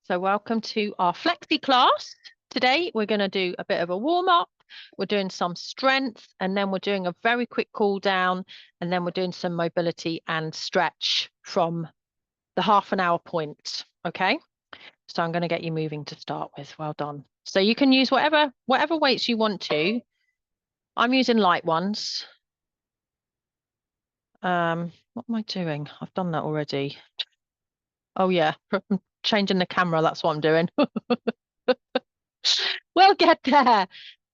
So welcome to our Flexi class. Today we're going to do a bit of a warm-up. We're doing some strength, and then we're doing a very quick cool down, and then we're doing some mobility and stretch from the half an hour point. Okay, so I'm going to get you moving to start with. Well done. So you can use whatever weights you want to. I'm using light ones. What am I doing? I've done that already. Oh yeah, I'm changing the camera. That's what I'm doing. We'll get there.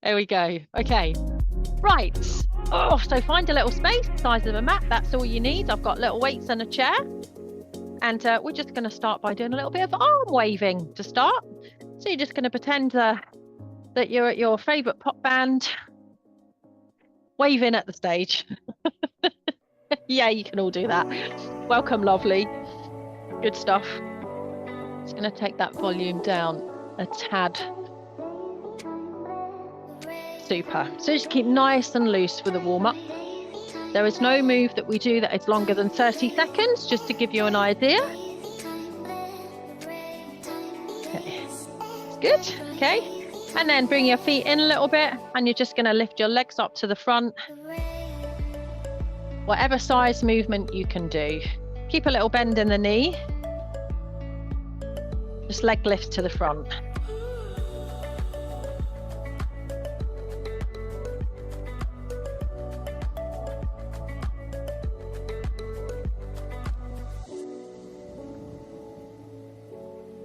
There we go. Okay, right. Oh, so find a little space, size of a mat. That's all you need. I've got little weights and a chair. And we're just going to start by doing a little bit of arm waving to start. So you're just going to pretend that you're at your favorite pop band, waving at the stage. Yeah, you can all do that. Welcome, lovely. Good stuff. Just going to take that volume down a tad. Super. So just keep nice and loose with a warm-up. There is no move that we do that is longer than 30 seconds, just to give you an idea. Okay. Good. Okay. And then bring your feet in a little bit, and you're just going to lift your legs up to the front. Whatever size movement you can do. Keep a little bend in the knee. Just leg lift to the front.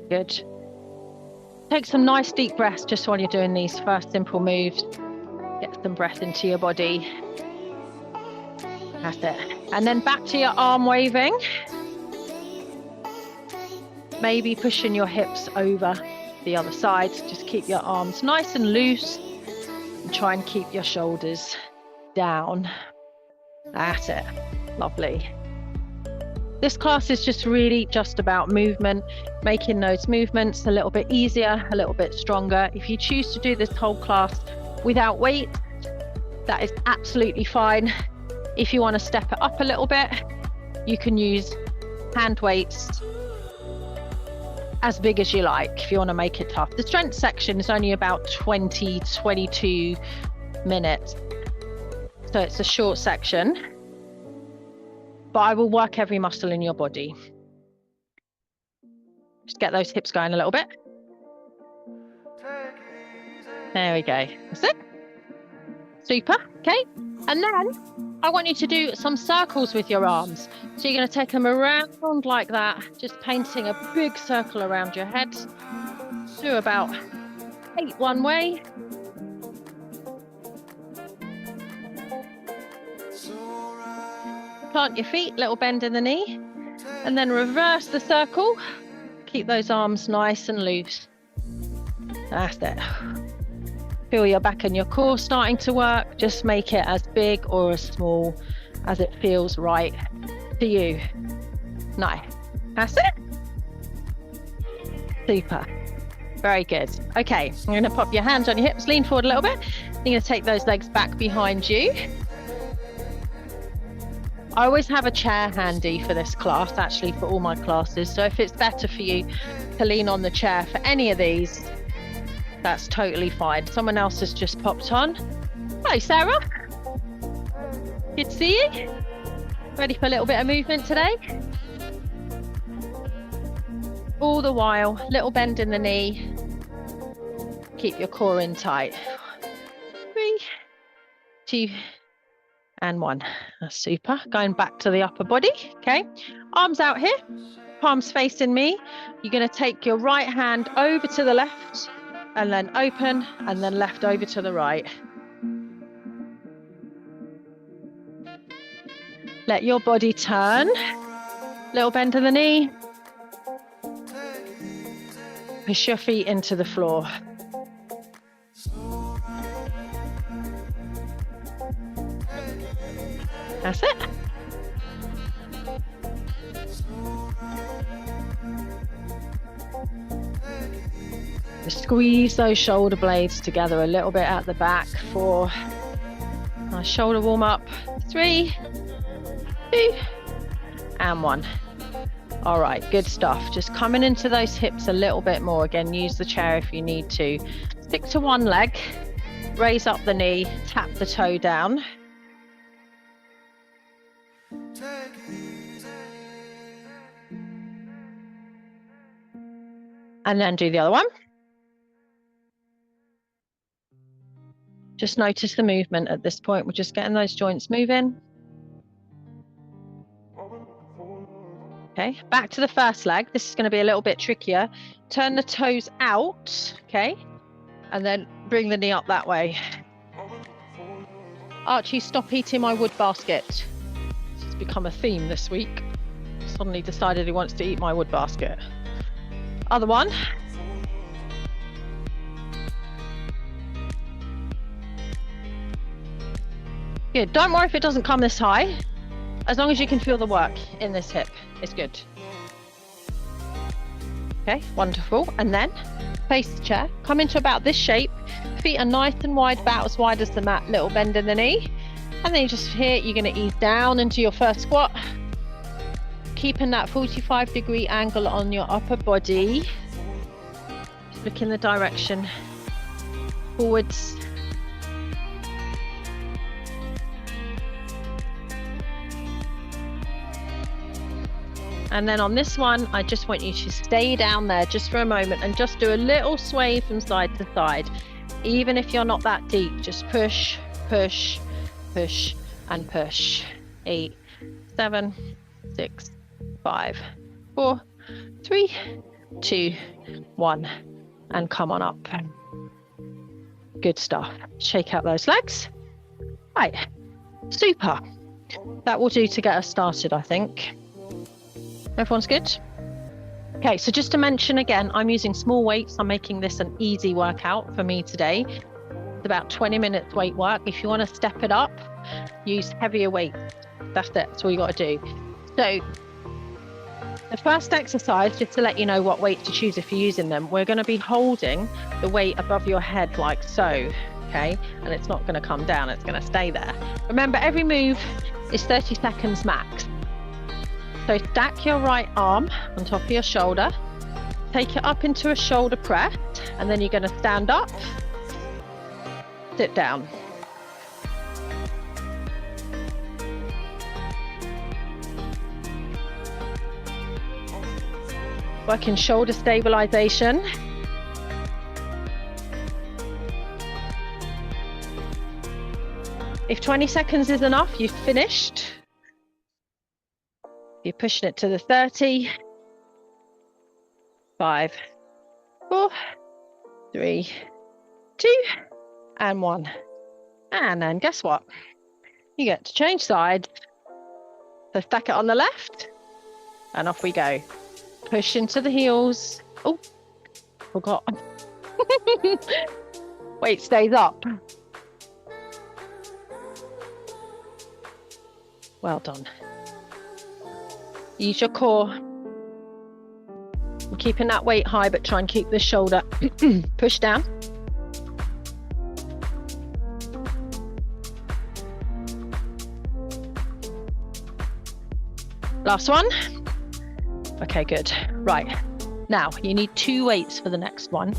Good. Take some nice deep breaths just while you're doing these first simple moves. Get some breath into your body. That's it. And then back to your arm waving. Maybe pushing your hips over the other side. Just keep your arms nice and loose. And try and keep your shoulders down. That's it. Lovely. This class is just really just about movement, making those movements a little bit easier, a little bit stronger. If you choose to do this whole class without weight, that is absolutely fine. If you want to step it up a little bit, you can use hand weights as big as you like if you want to make it tough. The strength section is only about 22 minutes. So it's a short section. But I will work every muscle in your body. Just get those hips going a little bit. There we go. That's it. Super. Okay. And then I want you to do some circles with your arms. So you're going to take them around like that, just painting a big circle around your head. Do about 8 one way. Plant your feet, little bend in the knee, and then reverse the circle. Keep those arms nice and loose. That's it. Feel your back and your core starting to work. Just make it as big or as small as it feels right to you. Nice. That's it. Super. Very good. Okay, I'm going to pop your hands on your hips, lean forward a little bit. You're going to take those legs back behind you. I always have a chair handy for this class, actually for all my classes. So if it's better for you to lean on the chair for any of these, that's totally fine. Someone else has just popped on. Hi, Sarah. Good to see you. Ready for a little bit of movement today? All the while, little bend in the knee. Keep your core in tight. 3, 2, and 1. That's super. Going back to the upper body. Okay. Arms out here. Palms facing me. You're going to take your right hand over to the left and then open and then left over to the right. Let your body turn. Little bend in the knee. Push your feet into the floor. That's it. Just squeeze those shoulder blades together a little bit at the back for a shoulder warm up. 3, 2, and 1. All right, good stuff. Just coming into those hips a little bit more. Again, use the chair if you need to. Stick to one leg, raise up the knee, tap the toe down. And then do the other one. Just notice the movement at this point. We're just getting those joints moving. Okay, back to the first leg. This is going to be a little bit trickier. Turn the toes out, okay? And then bring the knee up that way. Archie, stop eating my wood basket. This has become a theme this week. Suddenly decided he wants to eat my wood basket. Other one. Good. Don't worry if it doesn't come this high. As long as you can feel the work in this hip, it's good. Okay, wonderful. And then face the chair. Come into about this shape. Feet are nice and wide, about as wide as the mat. Little bend in the knee. And then you just here, you're going to ease down into your first squat. Keeping that 45-degree angle on your upper body. Just look in the direction forwards. And then on this one, I just want you to stay down there just for a moment and just do a little sway from side to side. Even if you're not that deep, just push, push, push, and push. 8, 7, 6, 5, 4, 3, 2, 1. And come on up. Good stuff. Shake out those legs. Right. Super. That will do to get us started, I think. Everyone's good? Okay, so just to mention again, I'm using small weights. I'm making this an easy workout for me today. It's about 20 minutes weight work. If you want to step it up, use heavier weights. That's it. That's all you got to do. So the first exercise, just to let you know what weight to choose if you're using them, we're going to be holding the weight above your head like so, okay? And it's not going to come down. It's going to stay there. Remember, every move is 30 seconds max. So stack your right arm on top of your shoulder, take it up into a shoulder press, and then you're going to stand up, sit down. Working shoulder stabilization. If 20 seconds is enough, you've finished. You're pushing it to the 30, 5, 4, 3, 2, and 1. And then guess what? You get to change sides. So stack it on the left, and off we go. Push into the heels. Oh, forgot. Weight stays up. Well done. Use your core. I'm keeping that weight high, but try and keep the shoulder push down. Last one. Okay, good. Right. Now, you need 2 weights for the next one.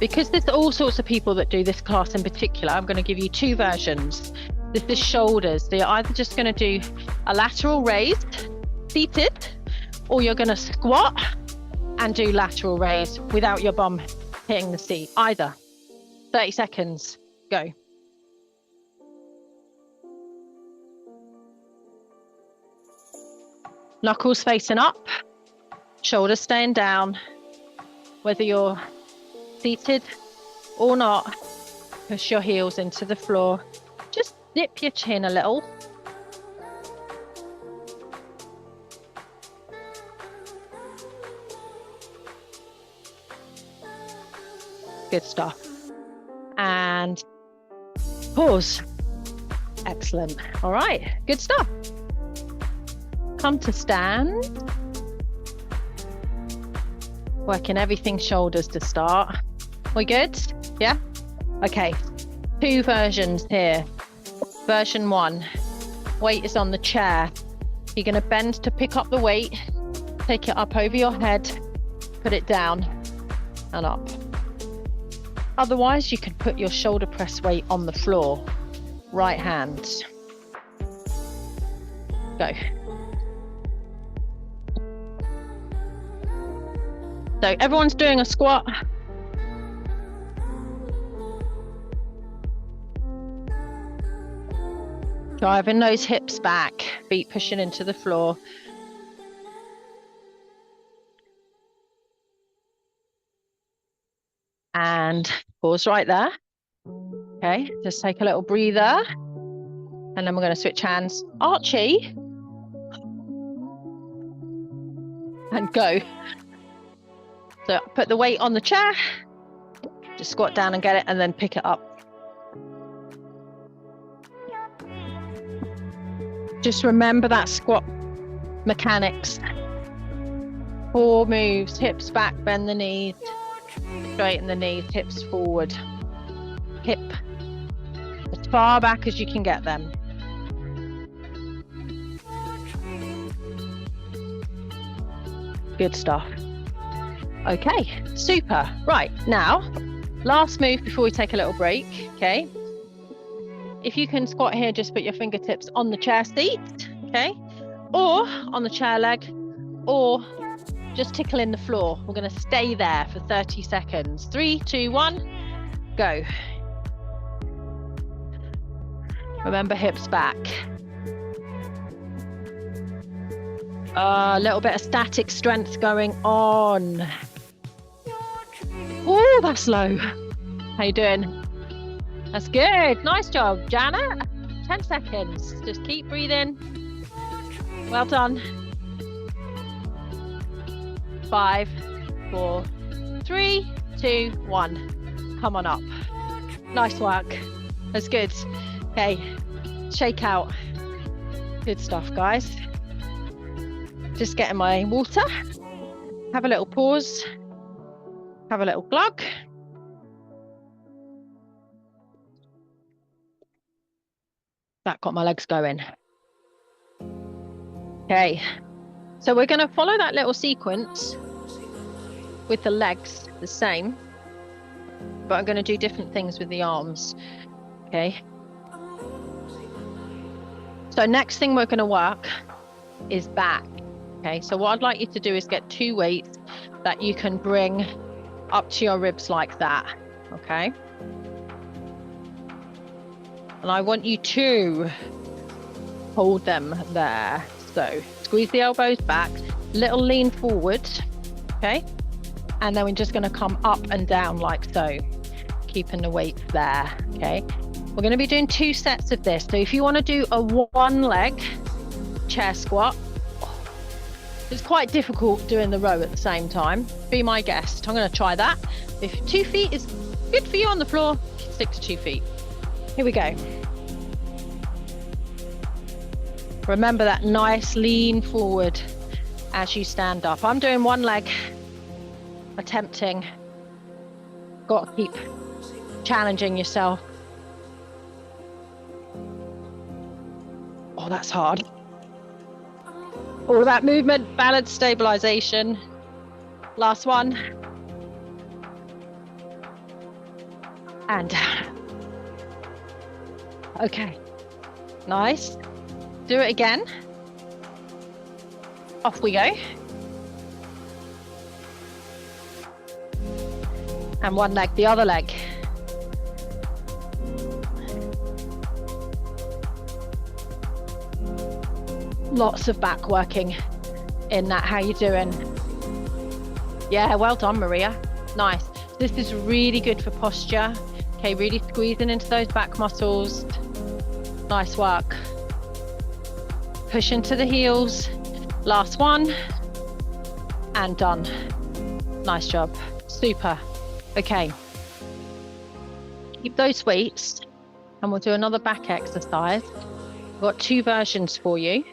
Because there's all sorts of people that do this class in particular, I'm going to give you 2 versions. This is shoulders. So you're either just going to do a lateral raise, seated, or you're going to squat and do lateral raise without your bum hitting the seat. Either. 30 seconds. Go. Knuckles facing up, shoulders staying down. Whether you're seated or not, push your heels into the floor. Just dip your chin a little. Good stuff. And pause. Excellent. All right, good stuff. Come to stand. Working everything shoulders to start. We good? Yeah? Okay. 2 versions here. Version 1. Weight is on the chair. You're going to bend to pick up the weight. Take it up over your head, put it down and up. Otherwise, you could put your shoulder press weight on the floor. Right hand. Go. So everyone's doing a squat. Driving those hips back, feet pushing into the floor. And pause right there. Okay, just take a little breather. And then we're going to switch hands. Archie. And go. So put the weight on the chair. Just squat down and get it and then pick it up. Just remember that squat mechanics. 4 moves, hips back, bend the knees, straighten the knees, hips forward. Hip as far back as you can get them. Good stuff. Okay, super. Right, now, last move before we take a little break, okay? If you can squat here, just put your fingertips on the chair seat, okay? Or on the chair leg, or just tickle in the floor. We're going to stay there for 30 seconds. 3, 2, 1, go. Remember, hips back. A little bit of static strength going on. Oh, that's low. How you doing? That's good. Nice job, Janet. 10 seconds. Just keep breathing. Well done. 5, 4, 3, 2, 1. Come on up. Nice work. That's good. Okay. Shake out. Good stuff, guys. Just getting my water. Have a little pause. Have a little glug. That got my legs going. Okay, so we're going to follow that little sequence with the legs the same, but I'm going to do different things with the arms. Okay. So next thing we're going to work is back. Okay, so what I'd like you to do is get 2 weights that you can bring up to your ribs like that. Okay. And I want you to hold them there. So squeeze the elbows back, little lean forward, okay? And then we're just going to come up and down like so, keeping the weight there, okay? We're going to be doing 2 sets of this. So if you want to do a 1 leg chair squat, it's quite difficult doing the row at the same time. Be my guest. I'm going to try that. If 2 feet is good for you on the floor, stick to 2 feet. Here we go. Remember that nice lean forward as you stand up. I'm doing 1 leg, attempting. Got to keep challenging yourself. Oh, that's hard. All that movement, balance, stabilization. Last one. And down. Okay, nice. Do it again. Off we go. And 1 leg, the other leg. Lots of back working in that. How you doing? Yeah, well done, Maria. Nice. This is really good for posture. Okay, really squeezing into those back muscles. Nice work. Push into the heels. Last one. And done. Nice job. Super. Okay. Keep those weights and we'll do another back exercise. I've got 2 versions for you.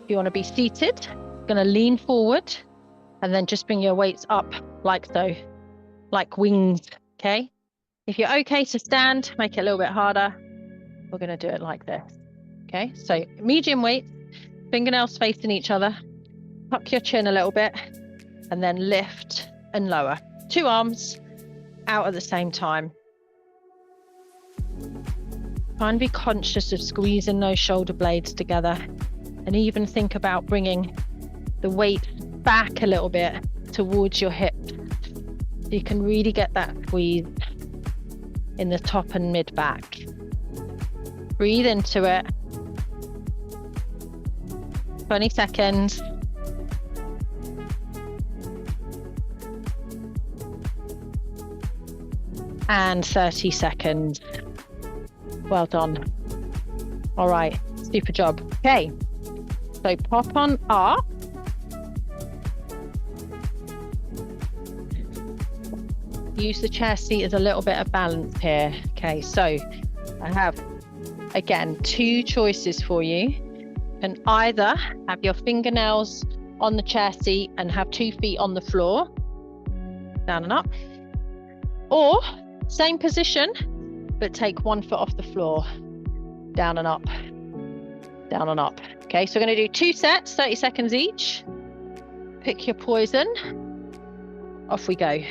If you want to be seated, going to lean forward and then just bring your weights up like so, like wings. Okay. If you're okay to stand, make it a little bit harder. We're going to do it like this. Okay, so medium weight, fingernails facing each other. tuck your chin a little bit, and then lift and lower. 2 arms out at the same time. Try and be conscious of squeezing those shoulder blades together, and even think about bringing the weight back a little bit towards your hips, so you can really get that squeeze in the top and mid back. Breathe into it. 20 seconds. And 30 seconds. Well done. All right, super job. Okay, so pop on up. Use the chair seat as a little bit of balance here. Okay, so I have, again, 2 choices for you. You can either have your fingernails on the chair seat and have 2 feet on the floor, down and up, or same position, but take 1 foot off the floor, down and up, down and up. Okay, so we're going to do 2 sets, 30 seconds each. Pick your poison. Off we go.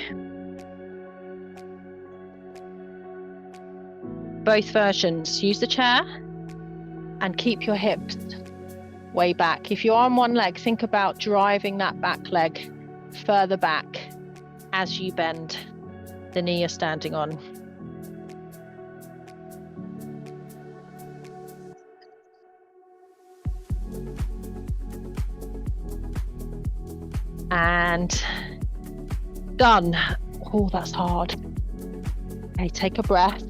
Both versions. Use the chair and keep your hips way back. If you're on one leg, think about driving that back leg further back as you bend the knee you're standing on. And done. Oh, that's hard. Okay, take a breath.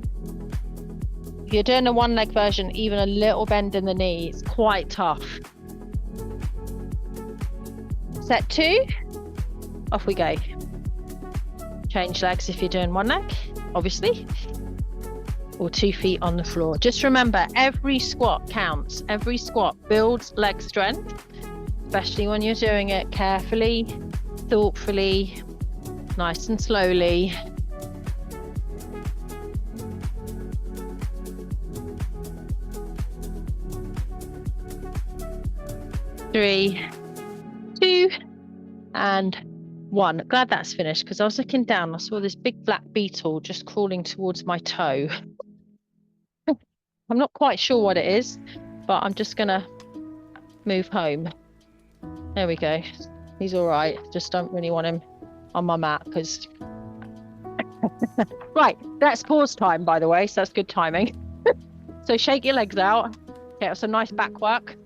If you're doing a one leg version, even a little bend in the knee, it's quite tough. Set 2, off we go. Change legs if you're doing one leg, obviously, or 2 feet on the floor. Just remember, every squat counts. Every squat builds leg strength, especially when you're doing it carefully, thoughtfully, nice and slowly. Three, 2, and 1. Glad that's finished, because I was looking down, I saw this big black beetle just crawling towards my toe. I'm not quite sure what it is, but I'm just gonna move home. There we go. He's all right. Just don't really want him on my mat, because right, that's pause time, by the way, so that's good timing. So shake your legs out. Get some nice back work,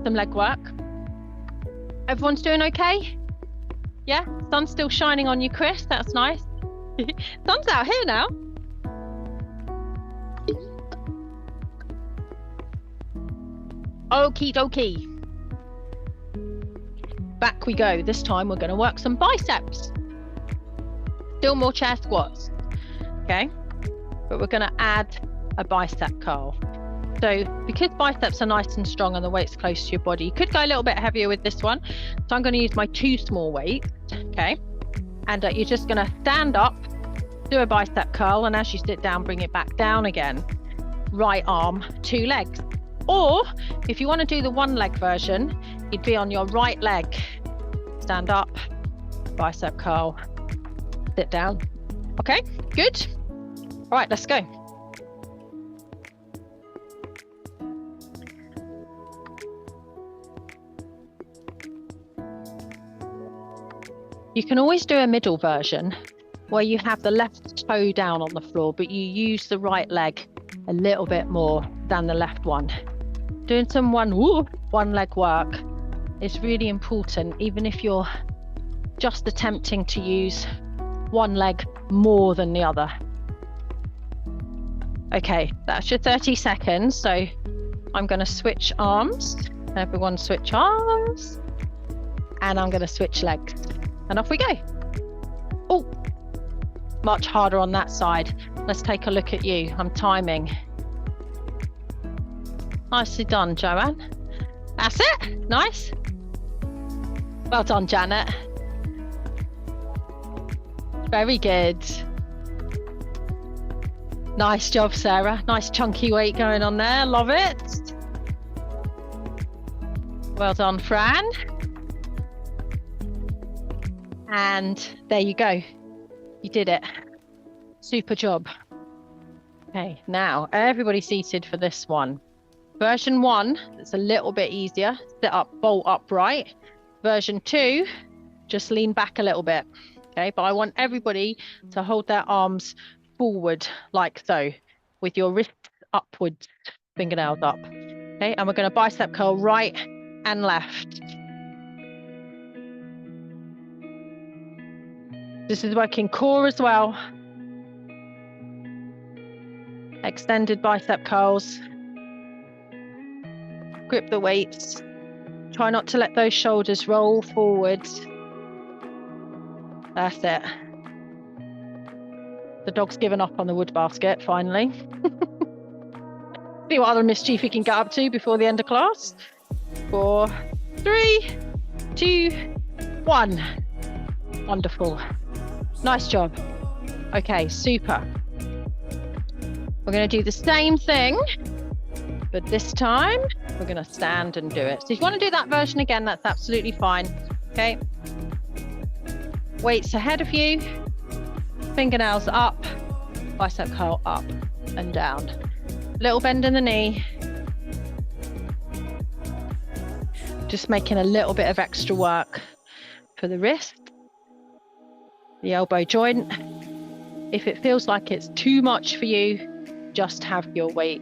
some leg work. Everyone's doing okay? Yeah, sun's still shining on you, Chris. That's nice. Sun's out here now. Okie dokie. Back we go. This time we're going to work some biceps. Still more chair squats. Okay, but we're going to add a bicep curl. So because biceps are nice and strong and the weight's close to your body, you could go a little bit heavier with this one. So I'm going to use my 2 small weights, okay? And you're just going to stand up, do a bicep curl, and as you sit down, bring it back down again. Right arm, 2 legs. Or if you want to do the one leg version, you'd be on your right leg. Stand up, bicep curl, sit down. Okay, good. All right, let's go. You can always do a middle version where you have the left toe down on the floor, but you use the right leg a little bit more than the left one. Doing some one leg work is really important, even if you're just attempting to use one leg more than the other. Okay, that's your 30 seconds. So I'm going to switch arms. Everyone switch arms. And I'm going to switch legs. And off we go. Oh, much harder on that side. Let's take a look at you. I'm timing. Nicely done, Joanne. That's it. Nice. Well done, Janet. Very good. Nice job, Sarah. Nice chunky weight going on there. Love it. Well done, Fran. And there you go. You did it. Super job. Okay, now everybody seated for this one. Version 1, it's a little bit easier. Sit up, bolt upright. Version 2, just lean back a little bit. Okay, but I want everybody to hold their arms forward like so, with your wrists upwards, fingernails up. Okay, and we're going to bicep curl right and left. This is working core as well. Extended bicep curls. Grip the weights. Try not to let those shoulders roll forwards. That's it. The dog's given up on the wood basket, finally. See what other mischief he can get up to before the end of class. 4, 3, 2, 1. Wonderful. Nice job. Okay, super. We're going to do the same thing, but this time we're going to stand and do it. So if you want to do that version again, that's absolutely fine. Okay. Weights ahead of you, fingernails up, bicep curl up and down. Little bend in the knee. Just making a little bit of extra work for the wrist, the elbow joint. If it feels like it's too much for you, just have your weight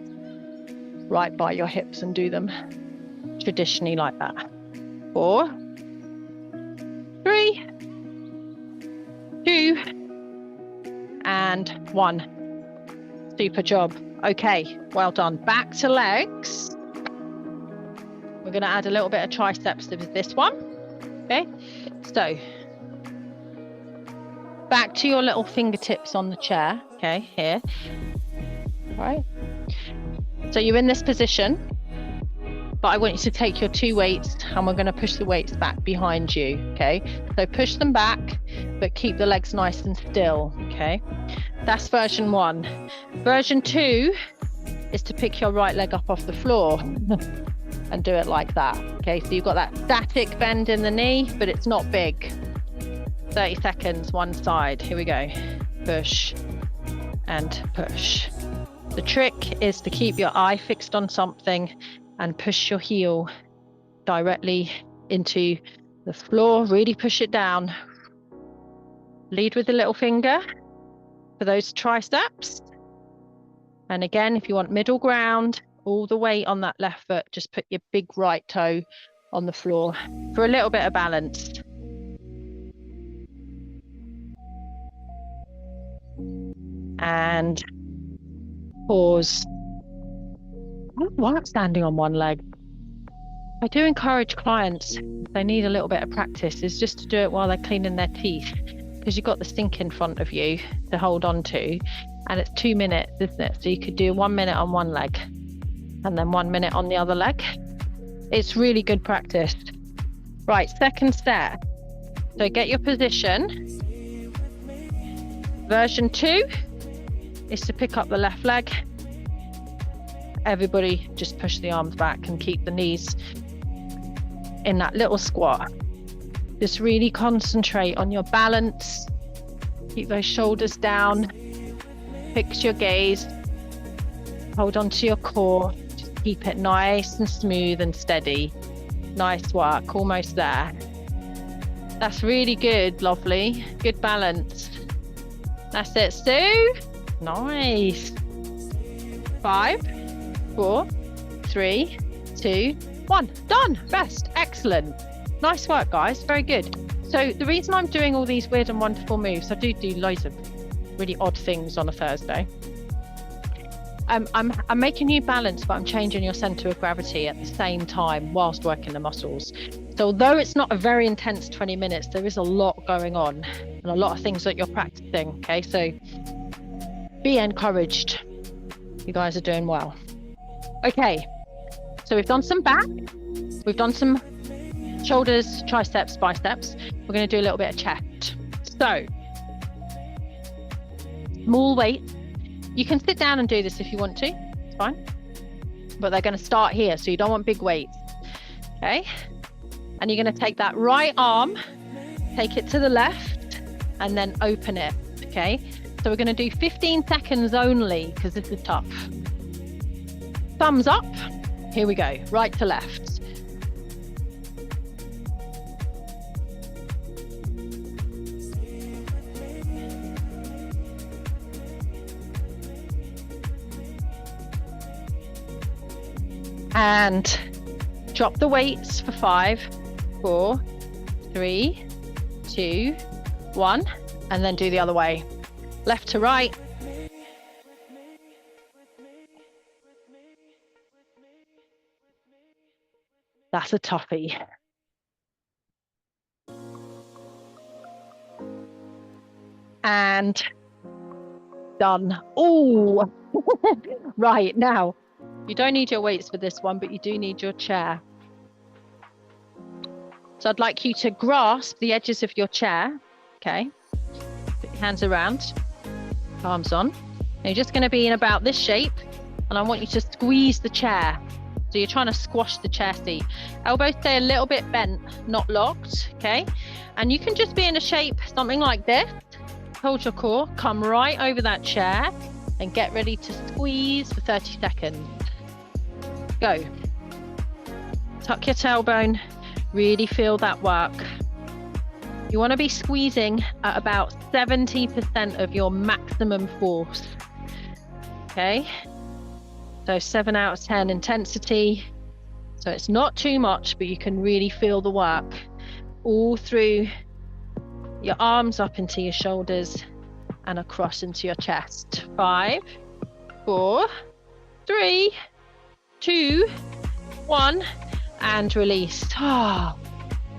right by your hips and do them traditionally like that. 4, 3, 2, and 1. Super job. Okay, well done. Back to legs. We're going to add a little bit of triceps to this one. Okay, so back to your little fingertips on the chair. Okay, here. All right. So you're in this position, but I want you to take your 2 weights and we're going to push the weights back behind you. Okay, so push them back, but keep the legs nice and still. Okay, that's version 1. Version 2 is to pick your right leg up off the floor and do it like that. Okay, so you've got that static bend in the knee, but it's not big. 30 seconds, one side. Here we go. Push and push. The trick is to keep your eye fixed on something and push your heel directly into the floor. Really push it down. Lead with the little finger for those triceps. And again, if you want middle ground, all the weight on that left foot, just put your big right toe on the floor for a little bit of balance. And pause. I don't like standing on one leg. I do encourage clients, if they need a little bit of practice, is just to do it while they're cleaning their teeth, because you've got the sink in front of you to hold on to, and it's 2 minutes, isn't it? So you could do 1 minute on one leg and then 1 minute on the other leg. It's really good practice. Right, second set. So get your position. Version 2 is to pick up the left leg. Everybody just push the arms back and keep the knees in that little squat. Just really concentrate on your balance. Keep those shoulders down. Fix your gaze. Hold on to your core. Just keep it nice and smooth and steady. Nice work, almost there. That's really good, lovely. Good balance. That's it, Sue. Nice. 5, 4, 3, 2, 1. Done. Best. Excellent. Nice work, guys. Very good. So the reason I'm doing all these weird and wonderful moves, I do loads of really odd things on a Thursday. I'm making you balance, but I'm changing your center of gravity at the same time whilst working the muscles. So although it's not a very intense 20 minutes, there is a lot going on and a lot of things that you're practicing. Okay, so be encouraged. You guys are doing well. Okay, so we've done some back, we've done some shoulders, triceps, biceps. We're going to do a little bit of chest. So small weight. You can sit down and do this if you want to, it's fine. But they're going to start here, so you don't want big weights. Okay, and you're going to take that right arm take it to the left, and then open it, okay? So we're going to do 15 seconds only because this is tough. Thumbs up. Here we go, right to left. And drop the weights for 5, 4, 3, 2, 1, and then do the other way. Left to right. That's a toughie. And done. Oh, right now. You don't need your weights for this one, but you do need your chair. So I'd like you to grasp the edges of your chair, okay? Put your hands around, palms on. And you're just going to be in about this shape, and I want you to squeeze the chair. So you're trying to squash the chair seat. Elbows stay a little bit bent, not locked, okay? And you can just be in a shape, something like this. Hold your core, come right over that chair, and get ready to squeeze for 30 seconds. Go. Tuck your tailbone, really feel that work. You want to be squeezing at about 70% of your maximum force. Okay, so 7 out of 10 intensity. So it's not too much, but you can really feel the work all through your arms up into your shoulders and across into your chest. 5, 4, 3, 2, 1, and release. Oh,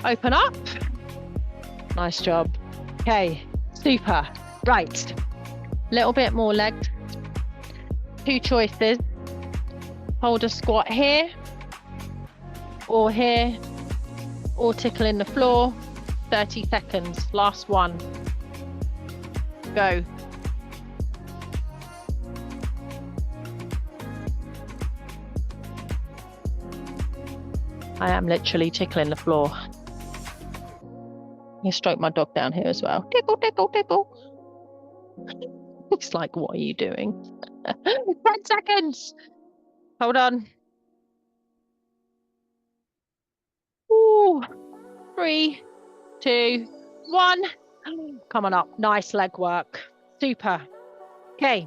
open up. Nice job. Okay, super. Right, little bit more legs. 2 choices. Hold a squat here, or tickle in the floor. 30 seconds. Last one. Go. I am literally tickling the floor. You stroke my dog down here as well. Tickle, tickle, tickle. It's like, what are you doing? 10 seconds. Hold on. Ooh. 3, 2, 1. Come on up. Nice leg work. Super. Okay.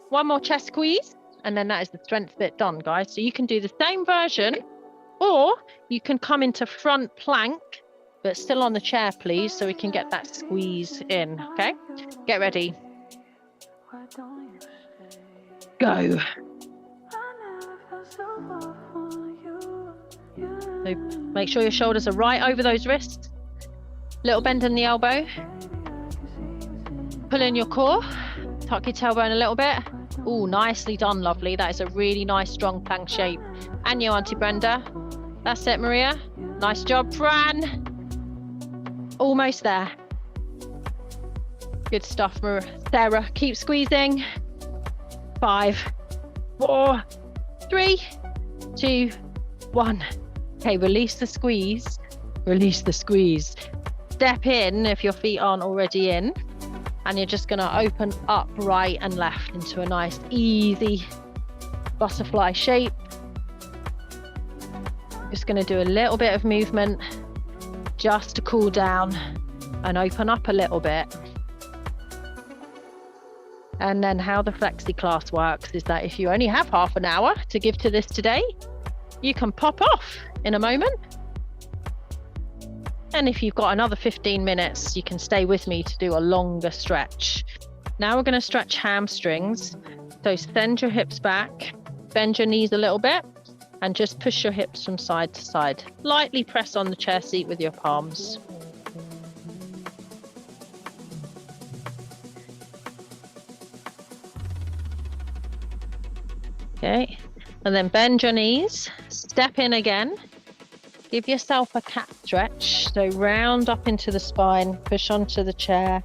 One more chest squeeze, and then that is the strength bit done, guys. So you can do the same version, or you can come into front plank, but still on the chair, please, so we can get that squeeze in. Okay. Get ready. Go. So make sure your shoulders are right over those wrists. Little bend in the elbow. Pull in your core. Tuck your tailbone a little bit. Oh, nicely done, lovely. That is a really nice, strong plank shape. And you, Auntie Brenda. That's it, Maria. Nice job, Fran. Almost there. Good stuff, Sarah. Keep squeezing. 5, 4, 3, 2, 1. Okay, release the squeeze. Release the squeeze. Step in if your feet aren't already in. And you're just going to open up right and left into a nice, easy butterfly shape. Just going to do a little bit of movement just to cool down and open up a little bit. And then how the Flexi class works is that if you only have half an hour to give to this today, you can pop off in a moment. And if you've got another 15 minutes, you can stay with me to do a longer stretch. Now we're going to stretch hamstrings. So send your hips back, bend your knees a little bit, and just push your hips from side to side. Lightly press on the chair seat with your palms. Okay, and then bend your knees, step in again. Give yourself a cat stretch, so round up into the spine, push onto the chair,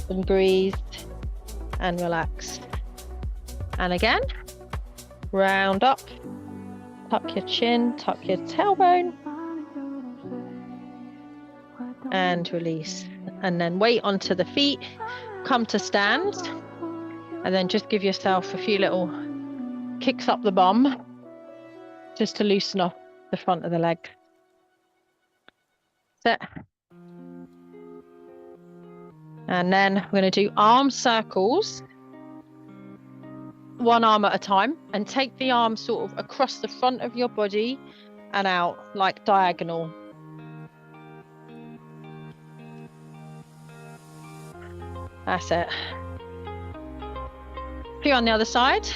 and breathe and relax. And again, round up, tuck your chin, tuck your tailbone, and release. And then weight onto the feet, come to stand, and then just give yourself a few little kicks up the bum just to loosen up the front of the leg. Sit. And then we're going to do arm circles, one arm at a time, and take the arm sort of across the front of your body and out like diagonal. That's it. Few on the other side.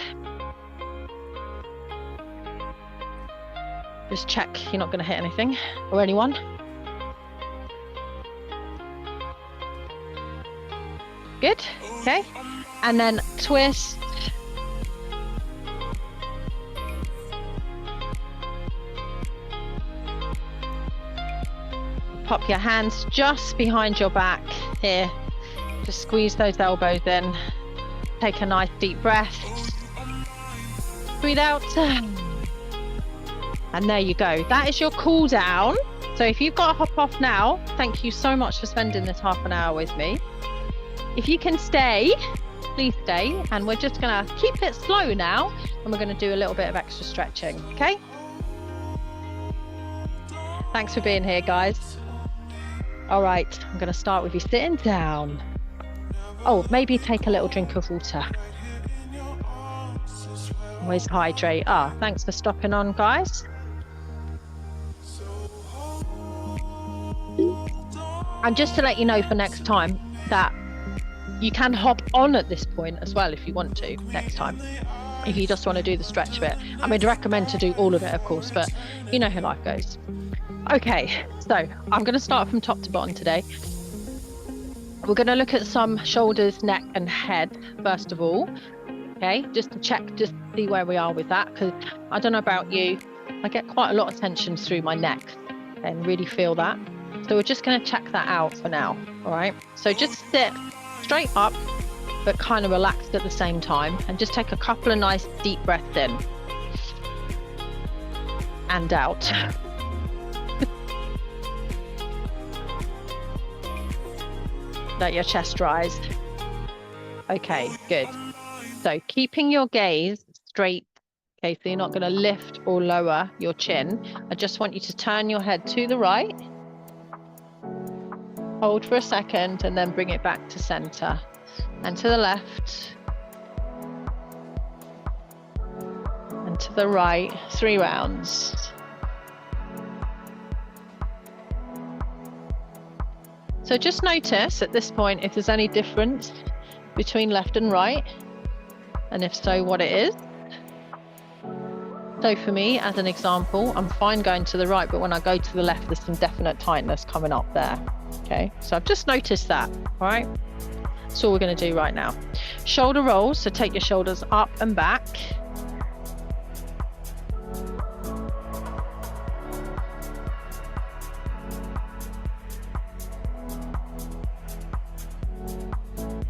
Just check you're not going to hit anything or anyone. Good. Okay. And then twist. Pop your hands just behind your back here. Just squeeze those elbows in. Take a nice deep breath. Breathe out. And there you go. That is your cool down. So if you've got to hop off now, thank you so much for spending this half an hour with me. If you can stay, please stay. And we're just going to keep it slow now. And we're going to do a little bit of extra stretching. Okay? Thanks for being here, guys. All right. I'm going to start with you sitting down. Oh, maybe take a little drink of water. Always hydrate. Thanks for stopping on, guys. And just to let you know for next time that you can hop on at this point as well if you want to next time, if you just want to do the stretch bit. I mean, I recommend to do all of it, of course, but you know how life goes. Okay, so I'm going to start from top to bottom today. We're going to look at some shoulders, neck and head first of all. Okay, just to check, just see where we are with that, because I don't know about you, I get quite a lot of tension through my neck and really feel that. So we're just going to check that out for now. All right, so just sit straight up but kind of relaxed at the same time, and just take a couple of nice deep breaths in and out. Let your chest rise. Okay, good. So keeping your gaze straight, okay, so you're not going to lift or lower your chin. I just want you to turn your head to the right, hold for a second, and then bring it back to center, and to the left, and to the right, 3 rounds. So just notice at this point if there's any difference between left and right, and if so, what it is. So for me, as an example, I'm fine going to the right, but when I go to the left, there's some definite tightness coming up there. Okay, so I've just noticed that. All right, that's all we're going to do right now. Shoulder rolls, so take your shoulders up and back.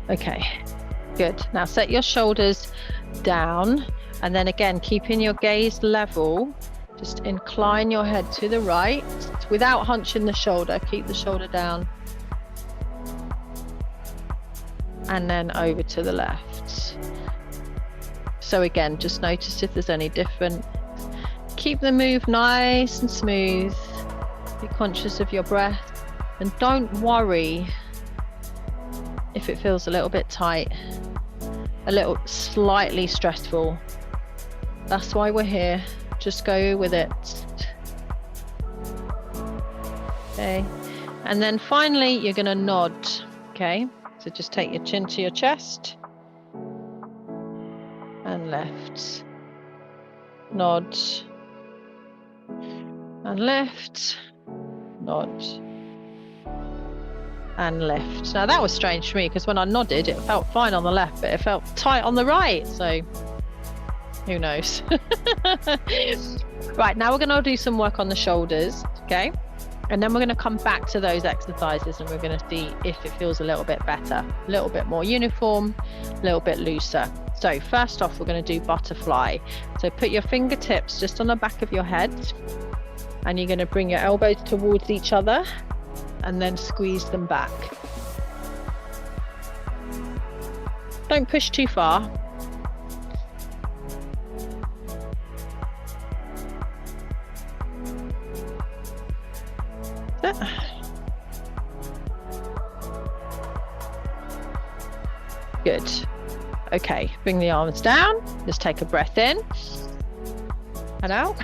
Okay, good. Now set your shoulders down, and then again, keeping your gaze level, just incline your head to the right without hunching the shoulder. Keep the shoulder down, and then over to the left. So again, just notice if there's any different. Keep the move nice and smooth. Be conscious of your breath, and don't worry if it feels a little bit tight, a little slightly stressful. That's why we're here. Just go with it. Okay, and then finally you're going to nod. Okay, so just take your chin to your chest and lift, nod and lift, nod and lift. Now that was strange for me, because when I nodded it felt fine on the left, but it felt tight on the right, so who knows. Right, now we're going to do some work on the shoulders, okay, and then we're going to come back to those exercises, and we're going to see if it feels a little bit better, a little bit more uniform, a little bit looser. So first off, we're going to do butterfly. So put your fingertips just on the back of your head, and you're going to bring your elbows towards each other and then squeeze them back. Don't push too far. Good. Okay, bring the arms down. Just take a breath in and out.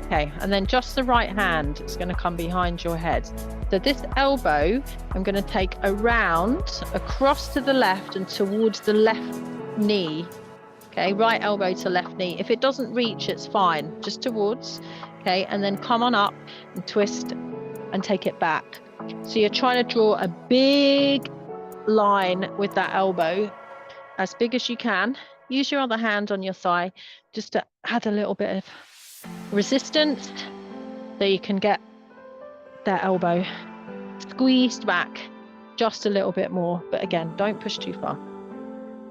Okay, and then just the right hand is going to come behind your head. So this elbow, I'm going to take around, across to the left and towards the left knee. Okay, right elbow to left knee. If it doesn't reach, it's fine. Just towards. Okay, and then come on up and twist and take it back. So you're trying to draw a big line with that elbow, as big as you can. Use your other hand on your thigh just to add a little bit of resistance so you can get that elbow squeezed back just a little bit more. But again, don't push too far.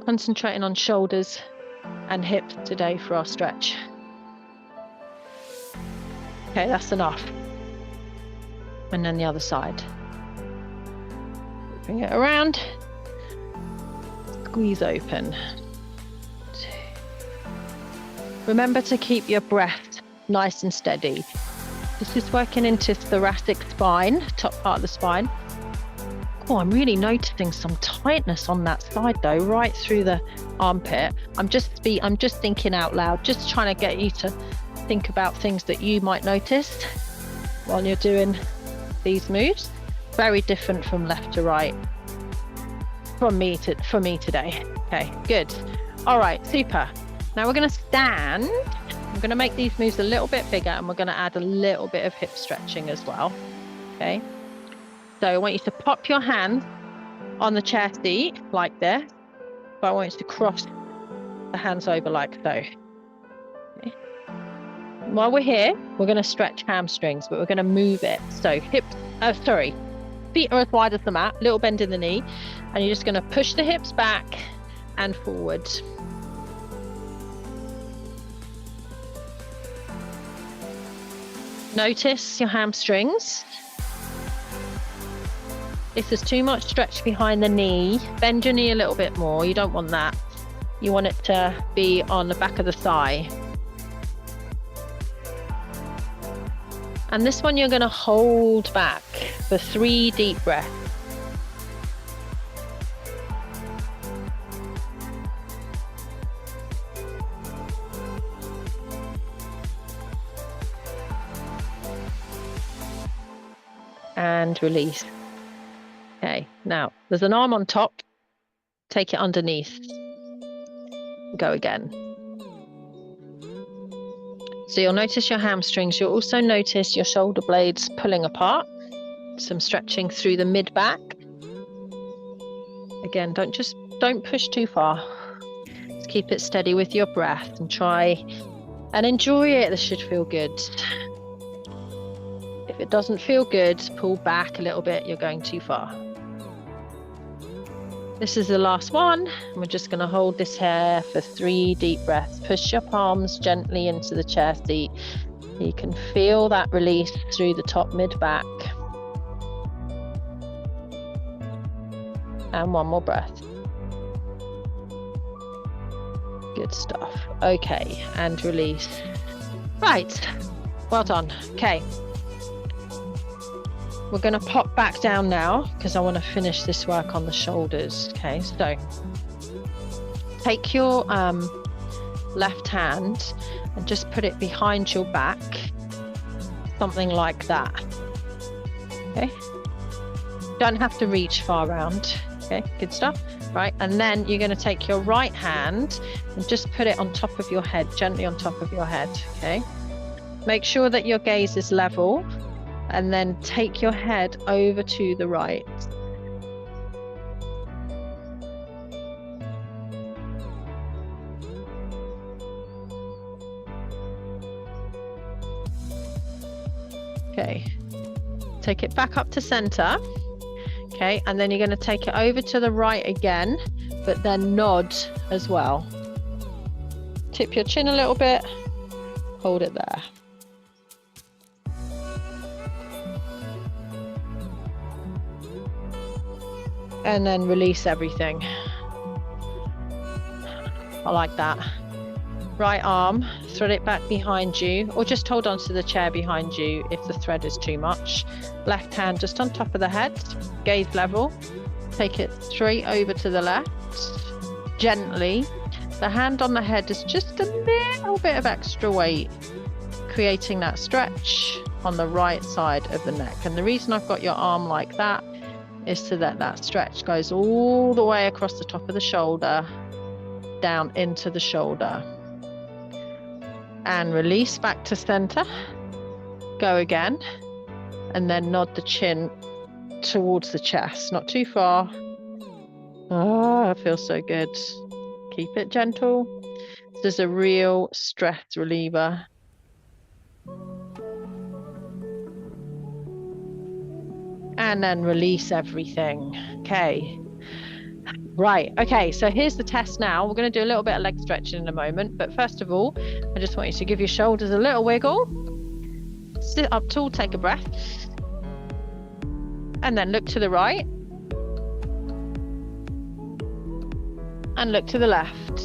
Concentrating on shoulders and hips today for our stretch. Okay, that's enough. And then the other side. Bring it around. Squeeze open. Remember to keep your breath nice and steady. This is working into thoracic spine, top part of the spine. Oh, I'm really noticing some tightness on that side though, right through the armpit. I'm just thinking out loud, just trying to get you to think about things that you might notice while you're doing these moves. Very different from left to right for me today. Okay, good. All right, super. Now we're going to stand. I'm going to make these moves a little bit bigger, and we're going to add a little bit of hip stretching as well. Okay. So I want you to pop your hands on the chair seat like this, but I want you to cross the hands over like so. Okay. While we're here, we're going to stretch hamstrings, but we're going to move it. So feet are as wide as the mat, little bend in the knee, and you're just going to push the hips back and forward. Notice your hamstrings. If there's too much stretch behind the knee, bend your knee a little bit more. You don't want that. You want it to be on the back of the thigh. And this one you're going to hold back for 3 deep breaths. And release. Okay, now there's an arm on top. Take it underneath. Go again. So you'll notice your hamstrings. You'll also notice your shoulder blades pulling apart. Some stretching through the mid-back. Again, don't push too far. Just keep it steady with your breath and try and enjoy it. This should feel good. If it doesn't feel good, pull back a little bit. You're going too far. This is the last one. We're just going to hold this here for 3 deep breaths. Push your palms gently into the chair seat. You can feel that release through the top mid-back. And one more breath. Good stuff. Okay, and release. Right, well done. Okay. We're going to pop back down now because I want to finish this work on the shoulders. Okay, so take your left hand and just put it behind your back, something like that. Okay, don't have to reach far round. Okay, good stuff. Right, and then you're going to take your right hand and just put it on top of your head, gently on top of your head. Okay, make sure that your gaze is level. And then take your head over to the right. Okay, take it back up to center. Okay, and then you're going to take it over to the right again, but then nod as well. Tip your chin a little bit, hold it there. And then release everything. I like that. Right arm, thread it back behind you, or just hold on to the chair behind you if the thread is too much. Left hand just on top of the head, gaze level. Take it straight over to the left, gently. The hand on the head is just a little bit of extra weight, creating that stretch on the right side of the neck. And the reason I've got your arm like that is so that that stretch goes all the way across the top of the shoulder, down into the shoulder. And release back to center. Go again. And then nod the chin towards the chest, not too far. Oh, it feels so good. Keep it gentle. This is a real stress reliever. And then release everything. Okay. Right. Okay. So here's the test now. We're going to do a little bit of leg stretching in a moment. But first of all, I just want you to give your shoulders a little wiggle. Sit up tall, take a breath. And then look to the right. And look to the left.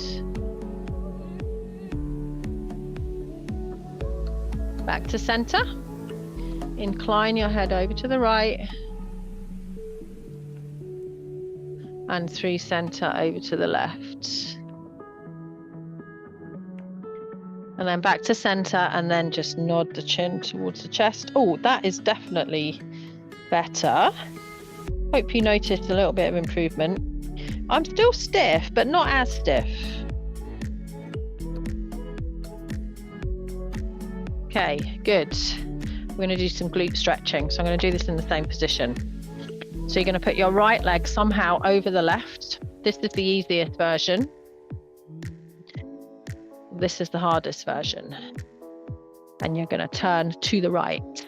Back to center. Incline your head over to the right. And through center over to the left. And then back to center, and then just nod the chin towards the chest. Oh, that is definitely better. Hope you noticed a little bit of improvement. I'm still stiff, but not as stiff. Okay, good. We're going to do some glute stretching. So I'm going to do this in the same position. So you're going to put your right leg somehow over the left. This is the easiest version. This is the hardest version. And you're going to turn to the right.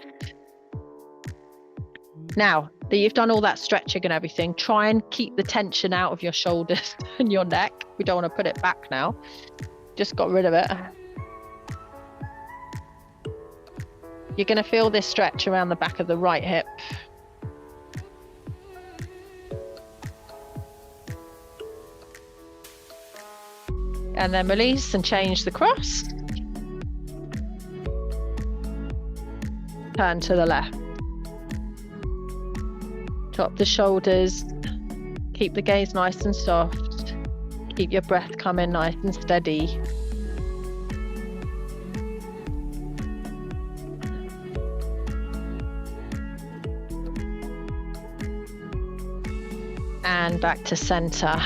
Now that you've done all that stretching and everything, try and keep the tension out of your shoulders and your neck. We don't want to put it back now. Just got rid of it. You're going to feel this stretch around the back of the right hip. And then release and change the cross. Turn to the left. Drop the shoulders. Keep the gaze nice and soft. Keep your breath coming nice and steady. And back to center.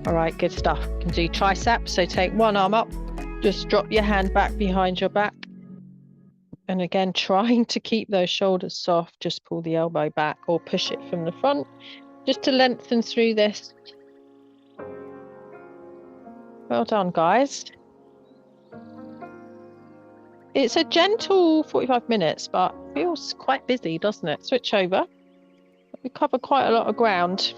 All right, good stuff. You can do triceps. So take one arm up, just drop your hand back behind your back. And again, trying to keep those shoulders soft, just pull the elbow back or push it from the front, just to lengthen through this. Well done, guys. It's a gentle 45 minutes, but feels quite busy, doesn't it? Switch over. We cover quite a lot of ground.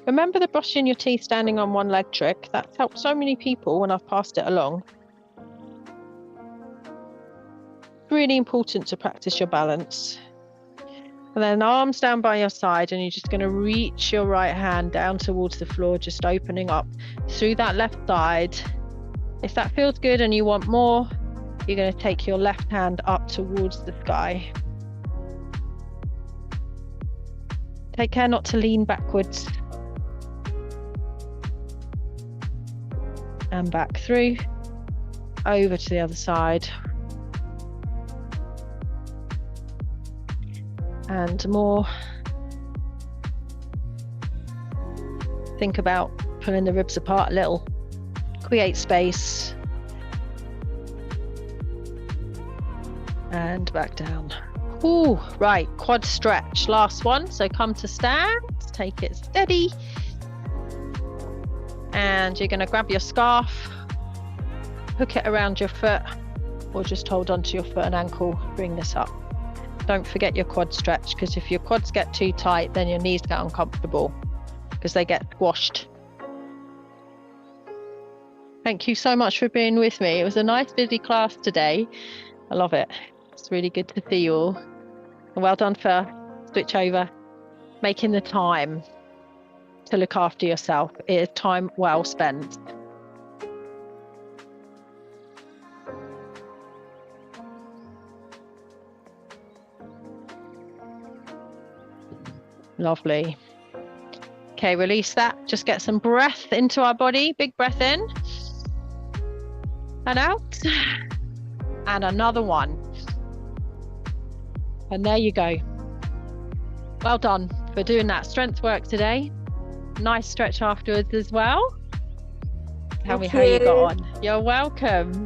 Remember the brushing your teeth standing on one leg trick? That's helped so many people when I've passed it along. Really important to practice your balance. And then arms down by your side, and you're just going to reach your right hand down towards the floor, just opening up through that left side. If that feels good and you want more, you're going to take your left hand up towards the sky. Take care not to lean backwards. And back through, over to the other side. And more. Think about pulling the ribs apart a little. Create space. And back down. Ooh, right, quad stretch. Last one. So come to stand, take it steady. And you're going to grab your scarf, hook it around your foot, or just hold onto your foot and ankle, bring this up. Don't forget your quad stretch, because if your quads get too tight, then your knees get uncomfortable because they get squashed. Thank you so much for being with me. It was a nice busy class today. I love it. It's really good to see you all. And well done for switch over. making the time to look after yourself. It is time well spent. Lovely. Okay, release that. Just get some breath into our body. Big breath in and out. And another one. And there you go. Well done for doing that strength work today. Nice stretch afterwards as well. Tell me how you got on. You're welcome.